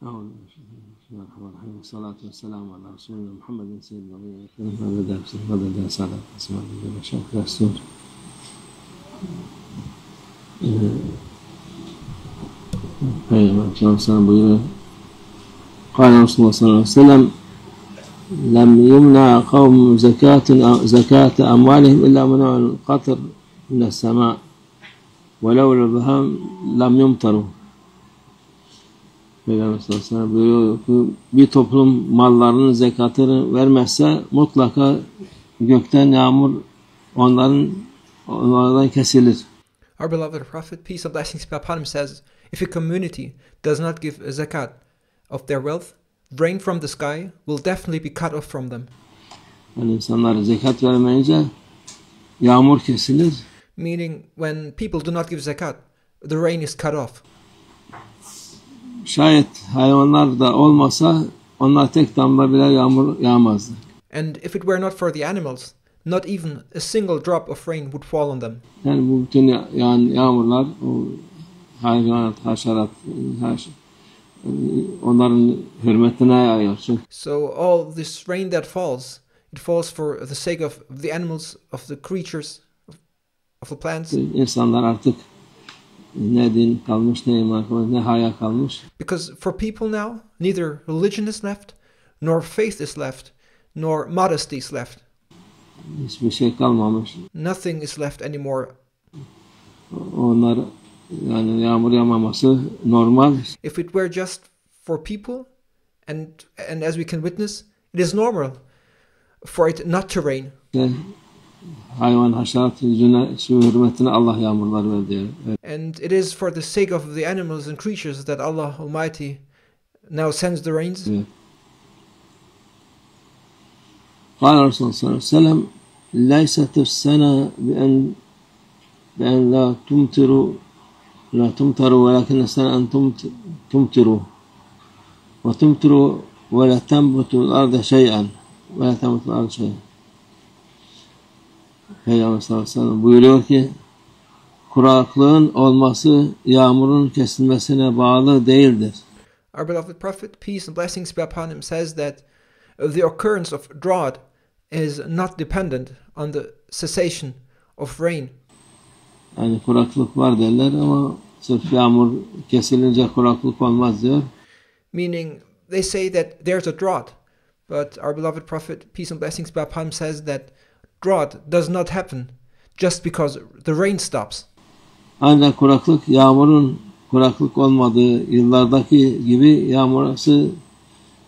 أعوذ بالله الرحمن الرحيم والصلاة والسلام على رسولنا محمد سيدنا النبي مدد سعادة أسماء الله شكرا السور قال رسول الله صلى الله عليه وسلم لم يمنع قوم زكاة أموالهم إلا منع القطر من السماء ولولا البهام لم يمطروا. Peygamber sallallahu aleyhi ve sellem buyuruyor ki bir toplum mallarının zekatını vermezse mutlaka gökten yağmur onlardan kesilir. Our beloved Prophet, peace and blessings be upon him, says, if a community does not give a zakat of their wealth, rain from the sky will definitely be cut off from them. Yani insanlar zekat vermeyince yağmur kesilir. Meaning, when people do not give zakat, the rain is cut off. Şayet hayvanlar da olmasa onlar tek damla bile yağmur yağmazdı. And if it were not for the animals, not even a single drop of rain would fall on them. Yani bu bütün yağmurlar o hayvanat, haşerat, onların hürmetine yağıyor. So all this rain that falls, it falls for the sake of the animals, of the creatures, of the plants. İnsanlar artık ne din kalmış, ne iman kalmış, ne haya kalmış. Because for people now, neither religion is left, nor faith is left, nor modesty is left. Hiçbir şey kalmamış. Nothing is left anymore. Onlar yani yağmur yağmaması normal. If it were just for people, and as we can witness, it is normal for it not to rain. Hayvan haşerat yüzüne şu hürmetine Allah yağmurlar verdi. And it is for the sake of the animals and creatures that Allah Almighty now sends the rains. قال الرسول صلى الله عليه وسلم ليست السنة بأن لا تمطروا ولكن السنة أن تمطروا وتمطروا ولا تنبت الأرض شيئا ولا تنبت الأرض شيئا. Peygamber sallallahu aleyhi ve sellem buyuruyor ki kuraklığın olması yağmurun kesilmesine bağlı değildir. Our beloved Prophet, peace and blessings be upon him, says that the occurrence of drought is not dependent on the cessation of rain. Yani kuraklık var derler ama sırf yağmur kesilince kuraklık olmaz diyor. Meaning they say that there's a drought, but our beloved Prophet, peace and blessings be upon him, says that drought does not happen just because the rain stops. Ancak yağmurun kuraklık olmadığı yıllardaki gibi yağmurası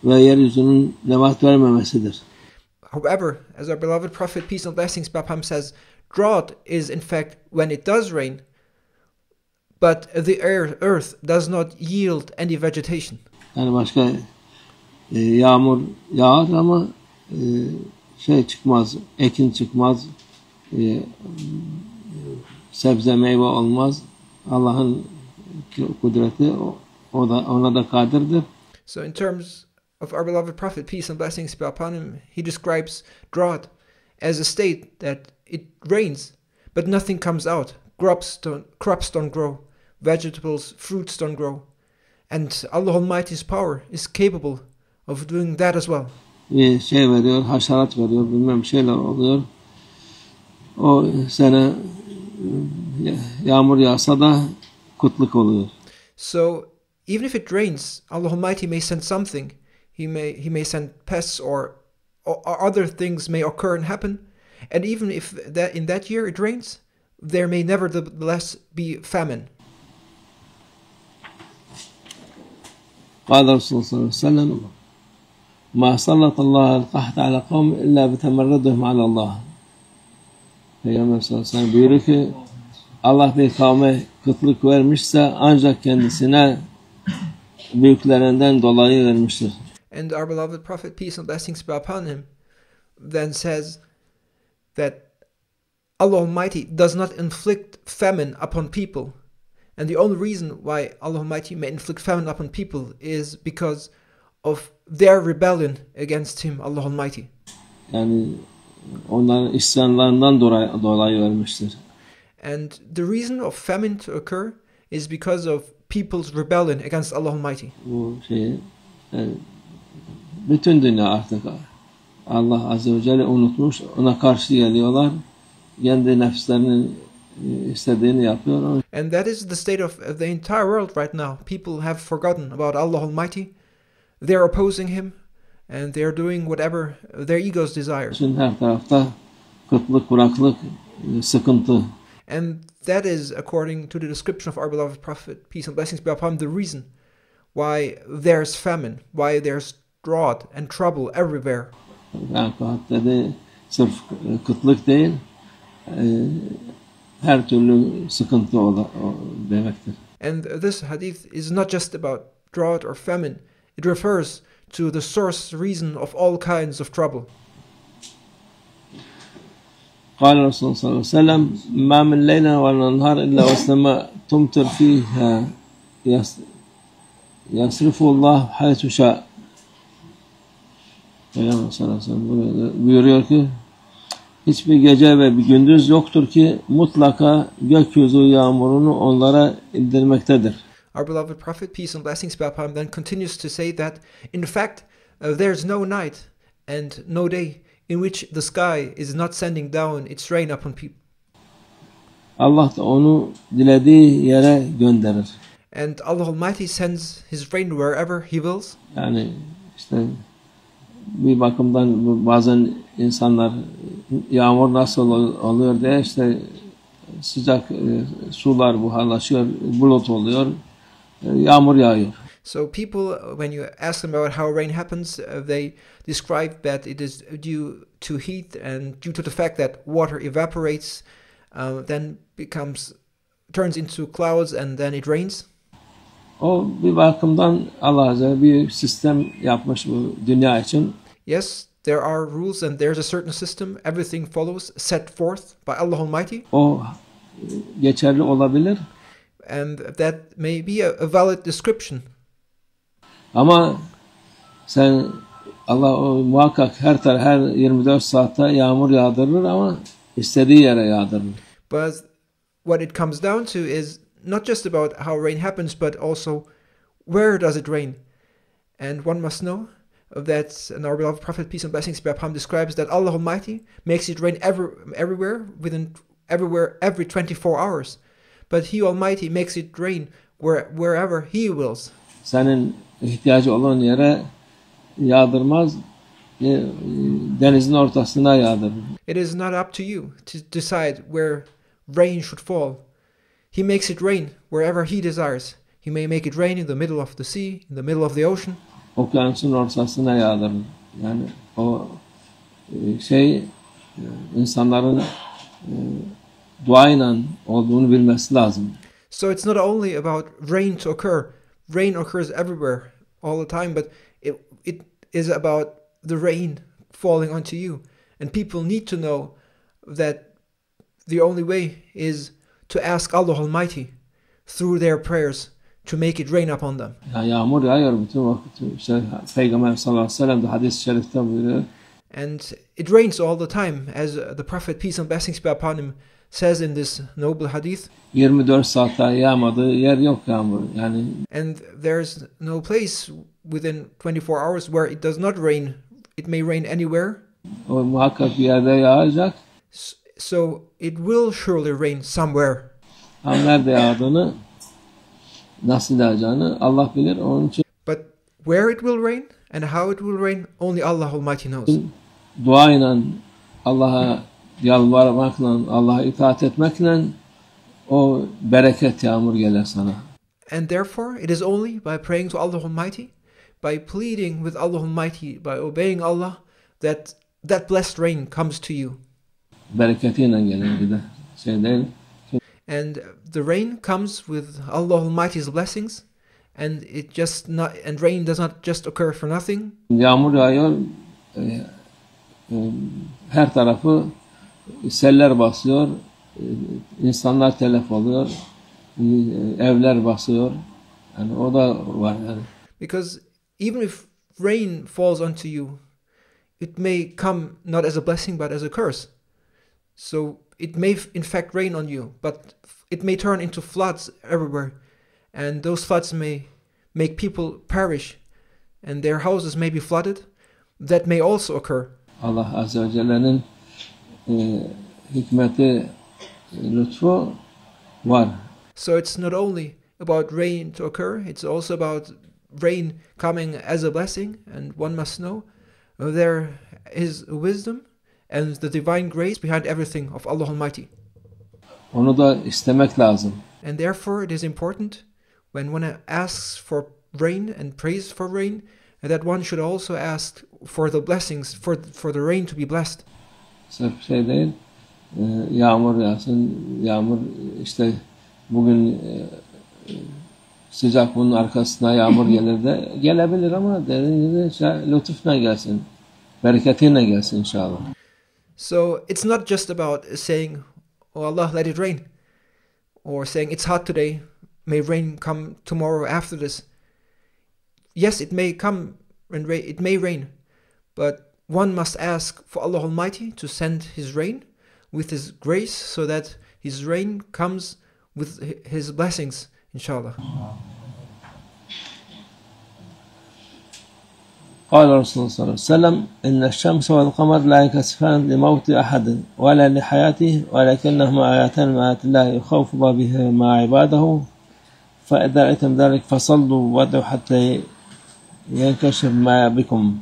ve yeryüzünün nebat vermemesidir. However, as our beloved Prophet, peace and blessings be upon him, says, drought is in fact when it does rain, but the earth does not yield any vegetation. Yani başka yağmur yağar ama çıkmaz, ekin çıkmaz, sebze meyve olmaz. Allah'ın kudreti ona da kadirdir. So in terms of our beloved Prophet, peace and blessings be upon him, he describes drought as a state that it rains, but nothing comes out. Crops don't grow, vegetables, fruits don't grow. And Allah Almighty's power is capable of doing that as well. Bir şey veriyor, haşerat veriyor, bilmem şeyler oluyor. O sene yağmur yağsa da kutluk oluyor. So even if it rains, Allah Almighty may send something. He may send pests or other things may occur and happen. And even if in that year it rains, there may nevertheless be famine. قال رسول الله صلى الله عليه وسلم ما سلط الله القحط على قوم إلا بتمردهم على الله. Peygamber sallallahu aleyhi ve sellem buyuruyor ki Allah bir kavme kıtlık vermişse ancak kendisine büyüklerinden dolayı vermiştir. And our beloved Prophet, peace and blessings be upon him, then says that Allah Almighty does not inflict famine upon people. And the only reason why Allah Almighty may inflict famine upon people is because of their rebellion against Him, Allah Almighty. Yani onların isyanlarından dolayı vermiştir. And the reason of famine to occur is because of people's rebellion against Allah Almighty. Bu şeyi bütün dünya artık Allah Azze ve Celle unutmuş. Ona karşı geliyorlar. Kendi nefslerinin istediğini yapıyor. And that is the state of the entire world right now. People have forgotten about Allah Almighty. They're opposing Him, and they're doing whatever their egos desire. Şimdi her tarafta kıtlık, kuraklık, sıkıntı. And that is, according to the description of our beloved Prophet, peace and blessings be upon him, the reason why there's famine, why there's drought and trouble everywhere. Yani dedi sırf kıtlık değil, her türlü sıkıntı demektir. And this hadith is not just about drought or famine. It refers to the source reason of all kinds of trouble. قال الرسول صلى الله عليه وسلم ما من ليلة ولا نهار إلا والسماء تمطر فيها يصرف الله حيث شاء. Peygamber sallallahu aleyhi ve sellem buyuruyor ki hiçbir gece ve bir gündüz yoktur ki mutlaka gökyüzü yağmurunu onlara indirmektedir. Our beloved Prophet, peace and blessings be upon him, then continues to say that in fact there's no night and no day in which the sky is not sending down its rain upon people. Allah da onu dilediği yere gönderir. And Allah Almighty sends His rain wherever He wills. Yani işte bir bakımdan bazen insanlar yağmur nasıl oluyor diye işte sıcak sular buharlaşıyor, bulut oluyor, yağmur yağıyor. So people, when you ask them about how rain happens, they describe that it is due to heat and due to the fact that water evaporates, then turns into clouds and then it rains. O bir bakımdan Allah Azze bir sistem yapmış bu dünya için. Yes, there are rules and there's a certain system. Everything follows, set forth by Allah Almighty. O geçerli olabilir. And that may be a valid description. Ama sen Allah muhakkak her 24 saatte yağmur yağdırır ama istediği yere yağdırır. But what it comes down to is not just about how rain happens, but also where does it rain? And one must know that our beloved Prophet, peace and blessings be upon him, describes that Allah Almighty makes it rain everywhere, every 24 hours. But He Almighty makes it rain wherever He wills. Senin ihtiyacı olan yere yağdırmaz, denizin ortasına yağdırır. It is not up to you to decide where rain should fall. He makes it rain wherever He desires. He may make it rain in the middle of the sea, in the middle of the ocean. Okyanusun ortasına yağdırır. Yani o insanların duayla olduğunu bilmesi lazım. So it's not only about rain to occur. Rain occurs everywhere all the time, but it is about the rain falling onto you. And people need to know that the only way is to ask Allah Almighty through their prayers to make it rain upon them. Yağmur yağıyor bütün vakit. İşte Peygamber sallallahu aleyhi ve sellem de hadis-i şerifte buyuruyor. And it rains all the time, as the Prophet, peace and blessings be upon him, says in this noble hadith. 24 saatte yağmadığı yer yok yağmur. Yani and there's no place within 24 hours where it does not rain. It may rain anywhere. O muhakkak bir yerde yağacak. So it will surely rain somewhere. Ama nerede yağdığını, nasıl yağacağını Allah bilir. Onun için But where it will rain and how it will rain, only Allah Almighty knows. Duayla, Allah'a yalvarmakla, Allah'a itaat etmekle o bereket yağmur gelir sana. And therefore, it is only by praying to Allah Almighty, by pleading with Allah Almighty, by obeying Allah, that blessed rain comes to you. Bereketiyle gelir bir de değil. And the rain comes with Allah Almighty's blessings, and rain does not just occur for nothing. Yağmur yağıyor, her tarafı seller basıyor, insanlar telef oluyor, evler basıyor. Yani o da var yani. Because even if rain falls onto you, it may come not as a blessing but as a curse. So it may in fact rain on you, but it may turn into floods everywhere. and those floods may make people perish, and their houses may be flooded, that may also occur. Allah Azze ve Celle'nin hikmeti, lütfu var. So it's not only about rain to occur, it's also about rain coming as a blessing, and one must know there is wisdom and the divine grace behind everything of Allah Almighty. Onu da istemek lazım. And therefore it is important when one asks for rain and prays for rain, that one should also ask for the blessings, for the rain to be blessed. Sırf şey değil, yağmur yağsın, yağmur işte bugün sıcak bunun arkasına yağmur gelir de gelebilir ama dediğim gibi lütufla gelsin, bereketiyle gelsin inşallah. So it's not just about saying, "Oh Allah, let it rain," or saying it's hot today, may rain come tomorrow after this. Yes, it may come and it may rain, but one must ask for Allah Almighty to send His rain with His grace, so that His rain comes with His blessings, inshallah. قال رسول الله صلى الله عليه وسلم إن الشمس والقمر لا ينكسفان لموت أحد ولا لحياته ولكنهما آياتان من آيات الله يخوف بهما عباده فإذا رأيتم ذلك فصلوا وادعوا حتى ينكشف ما بكم.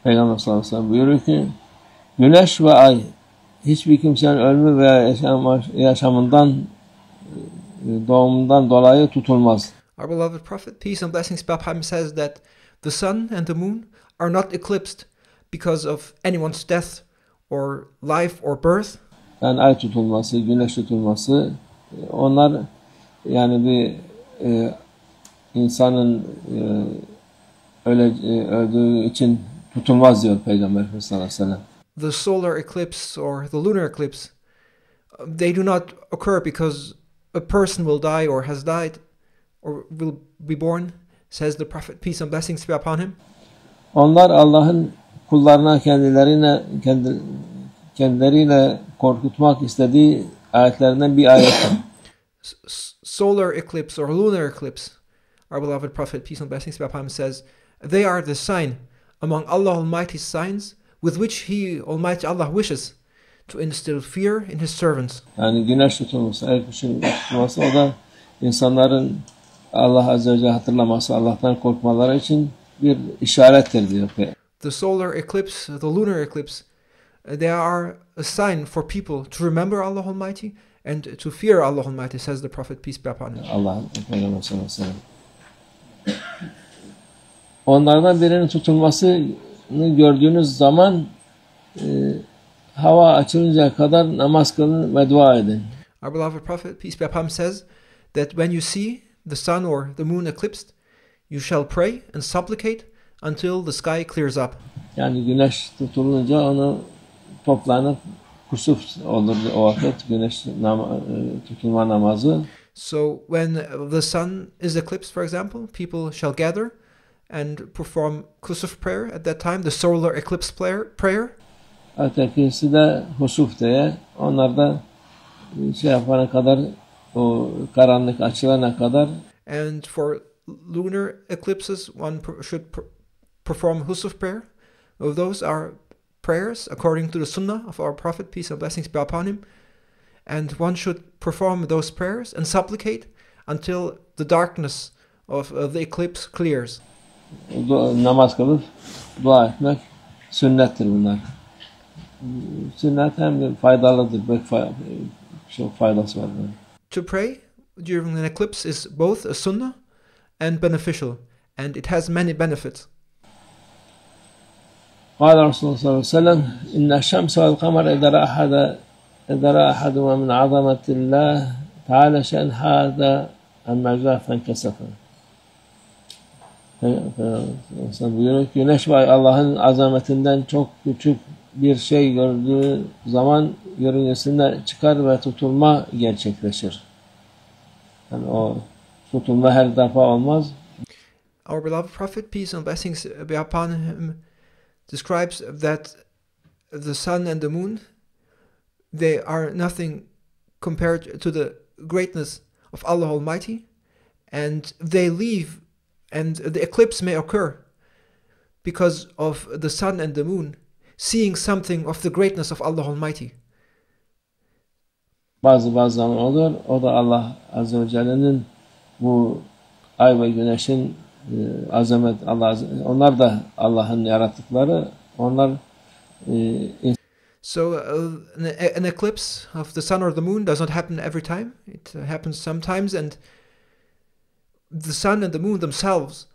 Peygamber sallallahu aleyhi ve sellem buyuruyor ki güneş ve ay hiçbir kimsenin ölümü veya yaşamından doğumundan dolayı tutulmaz. Our beloved Prophet, peace and blessings be upon him, says that the sun and the moon are not eclipsed because of anyone's death or life or birth. Yani ay tutulması, güneş tutulması, onlar yani bir insanın öldüğü için tutulmaz diyor Peygamber sallallahu aleyhi ve sellem. The solar eclipse or the lunar eclipse, they do not occur because a person will die or has died or will be born, says the Prophet, peace and blessings be upon him. Onlar Allah'ın kullarına kendileriyle korkutmak istediği ayetlerinden bir ayettir. Solar eclipse or lunar eclipse, our beloved Prophet, peace and blessings be upon him, says they are the sign among Allah Almighty's signs with which He, Almighty Allah, wishes to instill fear in His servants. Yani güneş tutulması, ay tutulması, o da insanların Allah Azze ve Celle hatırlaması, Allah'tan korkmaları için bir işarettir diyor. The solar eclipse, the lunar eclipse, they are a sign for people to remember Allah Almighty and to fear Allah Almighty, says the Prophet, peace be upon him. Allah, Peygamber sallallahu aleyhi ve sellem. Onlardan birinin tutulmasını gördüğünüz zaman hava açılıncaya kadar namaz kılın ve dua edin. Our beloved Prophet, peace be upon him, says that when you see the sun or the moon eclipsed, you shall pray and supplicate until the sky clears up. Yani güneş tutulunca onu toplanıp kusuf olur o vakit güneş tutulma namazı. So when the sun is eclipsed, for example, people shall gather and perform kusuf prayer at that time, the solar eclipse prayer. Ötekisi de husuf diye. Onlar da şey yapana kadar, o karanlık açılana kadar. And for lunar eclipses, one should perform husuf prayer. Those are prayers according to the sunnah of our Prophet, peace and blessings be upon him. And one should perform those prayers and supplicate until the darkness of the eclipse clears. Namaz kılıp dua etmek sünnettir bunlar. Sünnet hem de faydalıdır. Çok faydası var. To pray during an eclipse is both a sunnah and beneficial, and it has many benefits. قال رسول الله صلى الله عليه وسلم إن الشمس والقمر إذا رأى أحدهما من عظمة الله تعالى شأن هذا المجال فانكسفا. Buyuruyor ki güneş ve Allah'ın azametinden çok küçük bir şey gördüğü zaman yörüngesinde çıkar ve tutulma gerçekleşir. Yani o tutulma her defa olmaz. Our beloved Prophet, peace and blessings be upon him, describes that the sun and the moon, they are nothing compared to the greatness of Allah Almighty, and they leave, and the eclipse may occur because of the sun and the moon seeing something of the greatness of Allah Almighty. Bazı zaman olur. O da Allah Azze ve Celle'nin bu ay ve güneşin azamet, onlar da Allah'ın yarattıkları. Onlar So an eclipse of the sun or the moon does not happen every time. It happens sometimes, and the sun and the moon themselves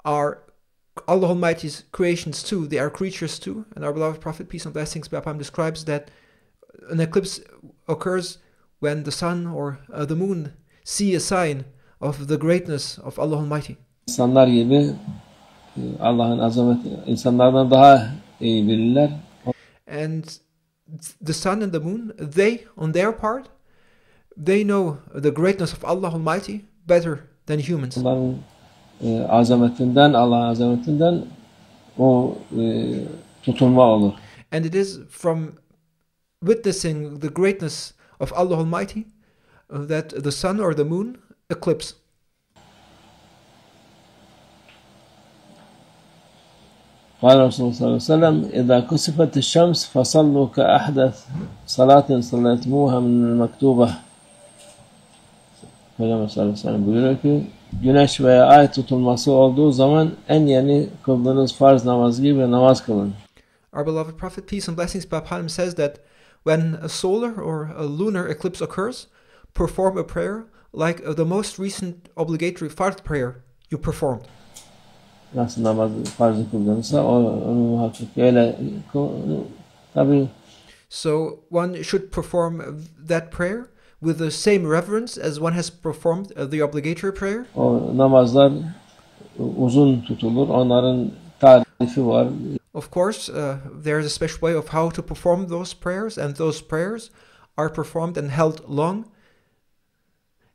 are Allah Almighty's creations too. They are creatures too. And our beloved Prophet, peace and blessings be upon him, describes that an eclipse occurs when the sun or the moon see a sign of the greatness of Allah Almighty. İnsanlar gibi Allah'ın azameti insanlardan daha iyi bilirler. And the sun and the moon, they, on their part, they know the greatness of Allah Almighty better than humans. Onların azametinden, Allah'ın azametinden o tutulma olur. And it is from witnessing the greatness of Allah Almighty that the sun or the moon eclipse. قال رسول الله صلى الله عليه وسلم إذا كسفت الشمس فصلوا كأحدث صلاة صليتموها من المكتوبة. Peygamber sallallahu aleyhi ve sellem buyuruyor ki güneş veya ay tutulması olduğu zaman en yeni kıldığınız farz namazı gibi namaz kılın. Our beloved Prophet, peace and blessings be upon him, says that when a solar or a lunar eclipse occurs, perform a prayer like the most recent obligatory fard prayer you performed. Nasıl namazı farzı kıldığınızsa onu muhakkak öyle tabii. So one should perform that prayer with the same reverence as one has performed the obligatory prayer. O namazlar uzun tutulur. Onların tarifi var. Of course, there is a special way of how to perform those prayers, and those prayers are performed and held long.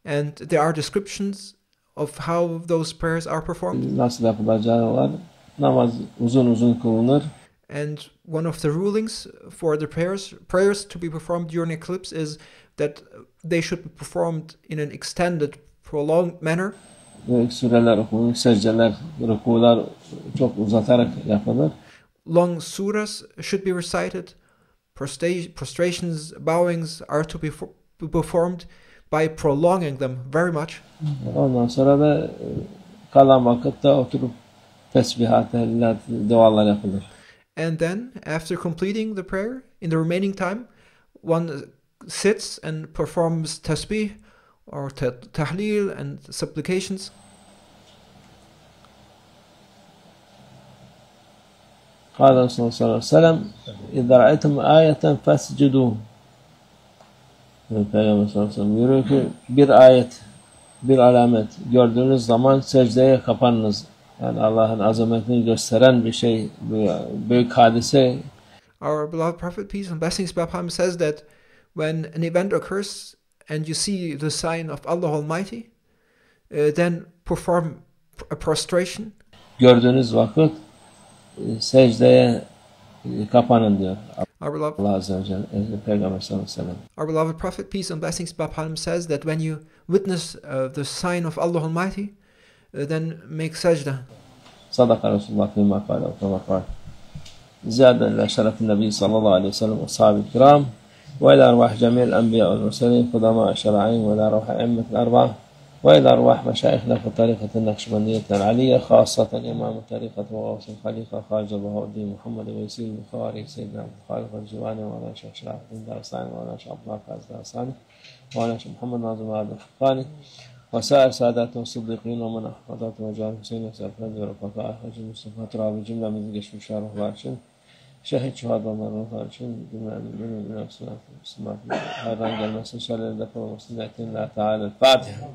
And there are descriptions of how those prayers are performed. Nasıl yapılacağı var. Namaz uzun kılınır. And one of the rulings for the prayers to be performed during eclipse is that they should be performed in an extended, prolonged manner. Sureler okunur, secdeler, rükular çok uzatarak yapılır. Long surahs should be recited. Prostrations, bowings are to be performed by prolonging them very much. Ondan sonra da kalan vakitte oturup tesbihat, tehlillat, dualar yapılır. And then, after completing the prayer, in the remaining time, one sits and performs tasbih or tahleel and supplications. قال رسول الله صلى الله عليه وسلم إذا رأيتم آية فاسجدوا. Peygamber sallallahu aleyhi ve sellem buyuruyor ki bir ayet, bir alamet gördüğünüz zaman secdeye kapanınız. Yani Allah'ın azametini gösteren bir şey, büyük hadise. Our beloved Prophet, peace and blessings be upon him, says that when an event occurs and you see the sign of Allah Almighty, then perform a prostration. Gördüğünüz vakit secdeye kapanın diyor. Allah Azze ve Celle, Peygamber sallallahu aleyhi ve sellem. Our beloved Prophet, peace and blessings be upon him, says that when you witness the sign of Allah Almighty, then make sajda. Sadaka Resulullah fîmâ kâle ve kemâ kâle. Ziyaden ile şerefin Nebi sallallahu aleyhi ve sellem ve sahabe-i kiram ve ilâ arvâh cemî'l enbiya vel murselîn kudamâ şer'în ve ilâ ruh a'immetil arba'ah وإلى أرواح مشايخنا في الطريقة النقشبندية العلية خاصة إمام الطريقة وغوث الخليفة خواجة بهاء الدين محمد ويسير البخاري سيدنا عبد الخالق الجواني وعلى شيخ شرف الدين دارستاني وعلى شيخ عبد الله فاز دارستاني وعلى شيخ محمد ناظم هذا الحقاني وسائر ساداتهم الصديقين ومن أحفظتهم وجعل حسين وسائر فرد ورفقاء حج المصطفى تراب الجملة من ذكر شمشار وبارشين شهد شهادة مرة فارشين جملة من السماء هذا رنجل مسجد شلل دفع ومسلمين الله تعالى الفاتحة.